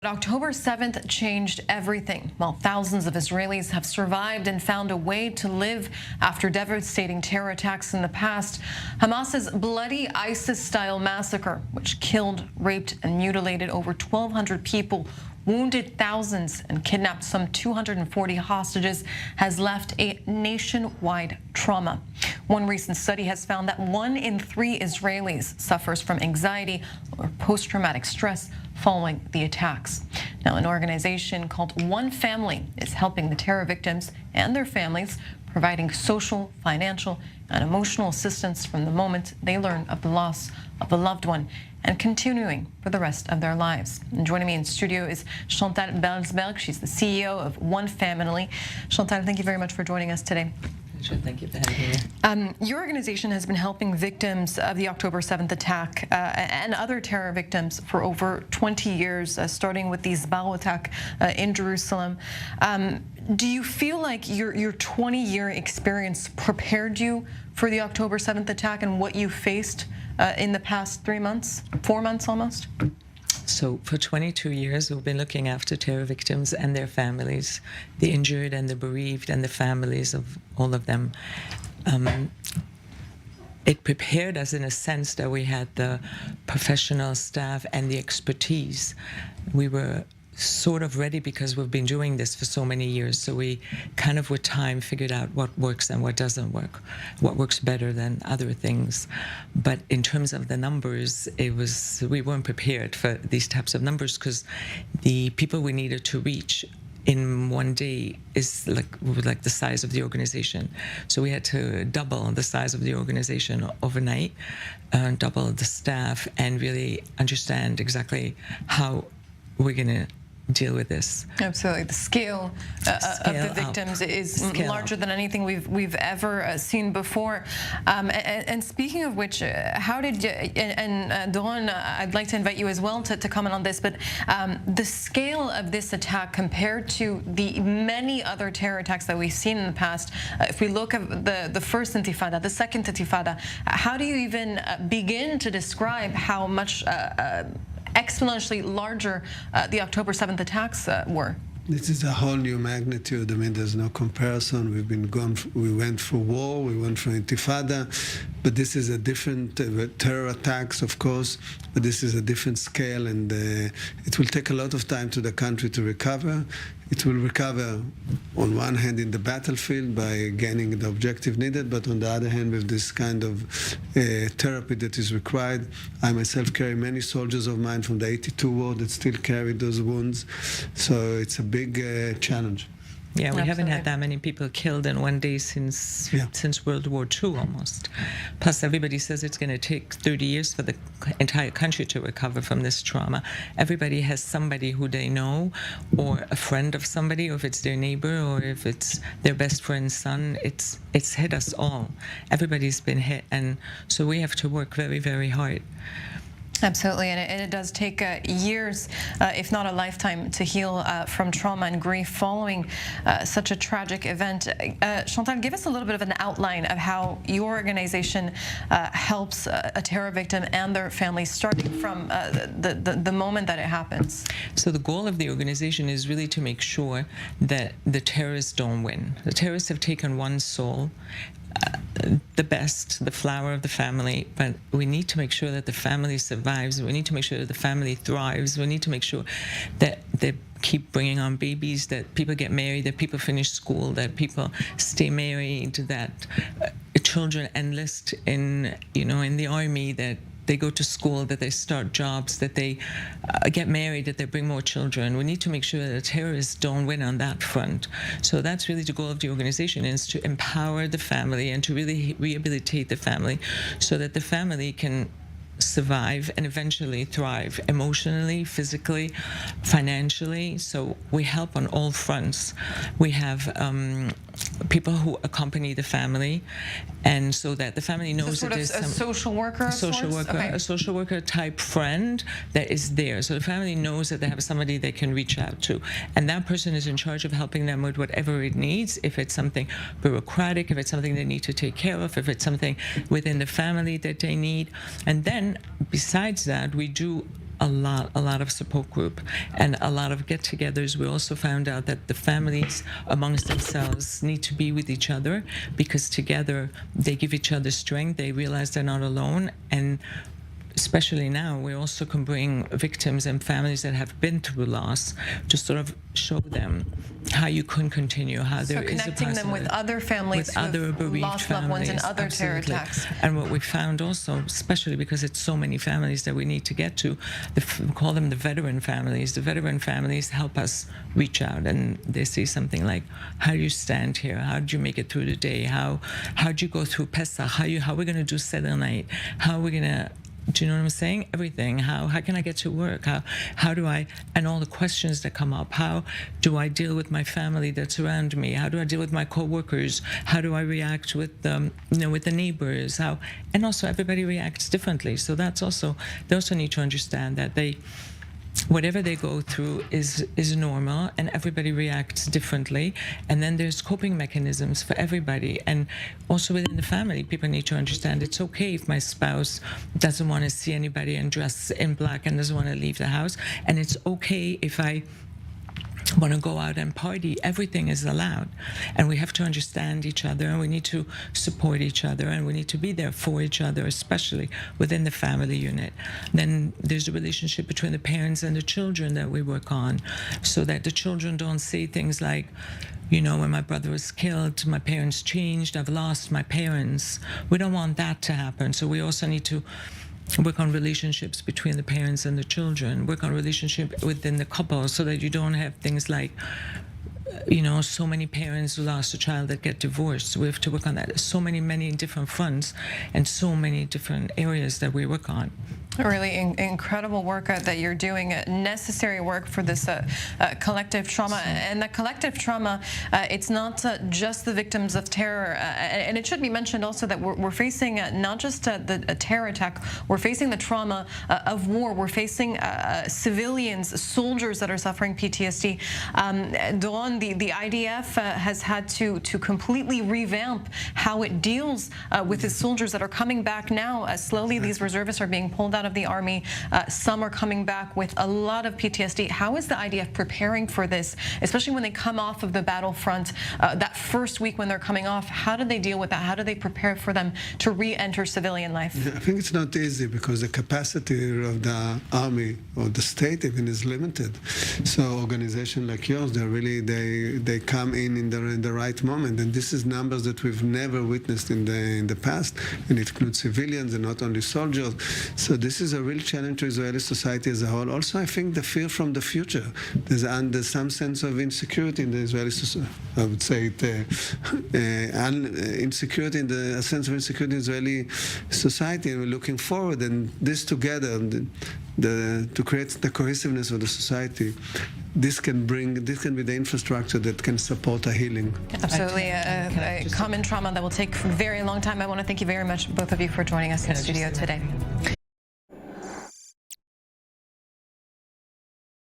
October 7th changed everything. While thousands of Israelis have survived and found a way to live after devastating terror attacks in the past, Hamas's bloody ISIS-style massacre, which killed, raped, and mutilated over 1,200 people, wounded thousands, and kidnapped some 240 hostages, has left a nationwide trauma. One recent study has found that 1 in 3 Israelis suffers from anxiety or post-traumatic stress following the attacks. Now, an organization called OneFamily is helping the terror victims and their families, providing social, financial, and emotional assistance from the moment they learn of the loss of a loved one and continuing for the rest of their lives. And joining me in studio is Chantal Belzberg. She's the CEO of OneFamily. Chantal, thank you very much for joining us today. Sure, thank you for having me. Your organization has been helping victims of the October 7th attack and other terror victims for over 20 years, starting with the Zbal attack in Jerusalem. Do you feel like your 20-year experience prepared you for the October 7th attack and what you faced in the past 3 months, 4 months almost? So for 22 years, we've been looking after terror victims and their families, the injured and the bereaved and the families of all of them. It prepared us in a sense that we had the professional staff and the expertise. We were sort of ready because we've been doing this for so many years. So we kind of with time figured out what works and what doesn't work, what works better than other things. But in terms of the numbers, we weren't prepared for these types of numbers because the people we needed to reach in one day is like the size of the organization. So we had to double the size of the organization overnight, double the staff, and really understand exactly how we're going to deal with this. Absolutely. The scale of the victims is larger than anything we've ever seen before. And speaking of which, how did you, and Doron, I'd like to invite you as well to comment on this, but the scale of this attack compared to the many other terror attacks that we've seen in the past, if we look at the first intifada, the second intifada, how do you even begin to describe how much exponentially larger the October 7th attacks were? This is a whole new magnitude. I mean, there's no comparison. We went for war, we went for intifada, but this is a different terror attacks, of course, but this is a different scale, and it will take a lot of time to the country to recover. It will recover, on one hand, in the battlefield by gaining the objective needed, but on the other hand, with this kind of therapy that is required. I myself carry many soldiers of mine from the 82 war that still carry those wounds, so it's a big challenge. Yeah, we haven't had that many people killed in one day since World War II almost. Plus, everybody says it's going to take 30 years for the entire country to recover from this trauma. Everybody has somebody who they know, or a friend of somebody, or if it's their neighbor, or if it's their best friend's son. It's hit us all. Everybody's been hit, and so we have to work very, very hard. Absolutely, and it does take years, if not a lifetime, to heal from trauma and grief following such a tragic event. Chantal, give us a little bit of an outline of how your organization helps a terror victim and their families, starting from the moment that it happens. So the goal of the organization is really to make sure that the terrorists don't win. The terrorists have taken one soul, the best, the flower of the family, but we need to make sure that the family survives. We need to make sure that the family thrives. We need to make sure that they keep bringing on babies, that people get married, that people finish school, that people stay married, that children enlist in the army, that they go to school, that they start jobs, that they get married, that they bring more children. We need to make sure that the terrorists don't win on that front. So that's really the goal of the organization, is to empower the family and to really rehabilitate the family so that the family can survive and eventually thrive emotionally, physically, financially. So we help on all fronts. We have people who accompany the family, and so that the family knows that there's a social worker, a social worker type friend that is there. So the family knows that they have somebody they can reach out to, and that person is in charge of helping them with whatever it needs. If it's something bureaucratic, if it's something they need to take care of, if it's something within the family that they need, and then besides that, we do a lot of support group and a lot of get-togethers. We also found out that the families amongst themselves need to be with each other, because together they give each other strength. They realize they're not alone, and especially now, we also can bring victims and families that have been through loss to sort of show them how you can continue, how there is a possibility. Connecting them with other families with other bereaved lost loved ones in families, other terror absolutely. attacks. And what we found also, especially because it's so many families that we need to get to, we call them the veteran families. The veteran families help us reach out, and they say something like, how do you stand here? How did you make it through the day? How did you go through Pesach? How are we going to do Seder night? How are we going to... Do you know what I'm saying? Everything. How can I get to work? How do I, and all the questions that come up. How do I deal with my family that's around me? How do I deal with my coworkers? How do I react with with the neighbors? And also everybody reacts differently. So they also need to understand that whatever they go through is normal, and everybody reacts differently. And then there's coping mechanisms for everybody. And also within the family, people need to understand it's okay if my spouse doesn't want to see anybody and dress in black and doesn't want to leave the house. And it's okay if I want to go out and party. Everything is allowed, and we have to understand each other, and we need to support each other, and we need to be there for each other, especially within the family unit. Then there's a relationship between the parents and the children that we work on, so that the children don't say things like, when my brother was killed, my parents changed, I've lost my parents. We don't want that to happen. So we also need to work on relationships between the parents and the children, work on relationship within the couple, so that you don't have things like, so many parents who lost a child that get divorced. We have to work on that. There's so many different fronts and so many different areas that we work on. Really incredible work that you're doing, necessary work for this collective trauma. And the collective trauma, it's not just the victims of terror. And it should be mentioned also that we're facing not just a terror attack, we're facing the trauma of war. We're facing civilians, soldiers that are suffering PTSD. Doron, the IDF has had to completely revamp how it deals with its soldiers that are coming back now. Slowly, these reservists are being pulled out of the army. Some are coming back with a lot of PTSD. How is the IDF preparing for this, especially when they come off of the battlefront, that first week when they're coming off? How do they deal with that? How do they prepare for them to re-enter civilian life? I think it's not easy, because the capacity of the army or the state even is limited. So organizations like yours, they come in the right moment, and this is numbers that we've never witnessed in the past, and it includes civilians and not only soldiers. So this is a real challenge to Israeli society as a whole. Also, I think the fear from the future. There's some sense of insecurity in the Israeli society. I would say insecurity a sense of insecurity in Israeli society, and we're looking forward, and this together, to create the cohesiveness of the society. This can be the infrastructure that can support a healing. Absolutely, a common trauma that will take a very long time. I want to thank you very much, both of you, for joining us in the studio today.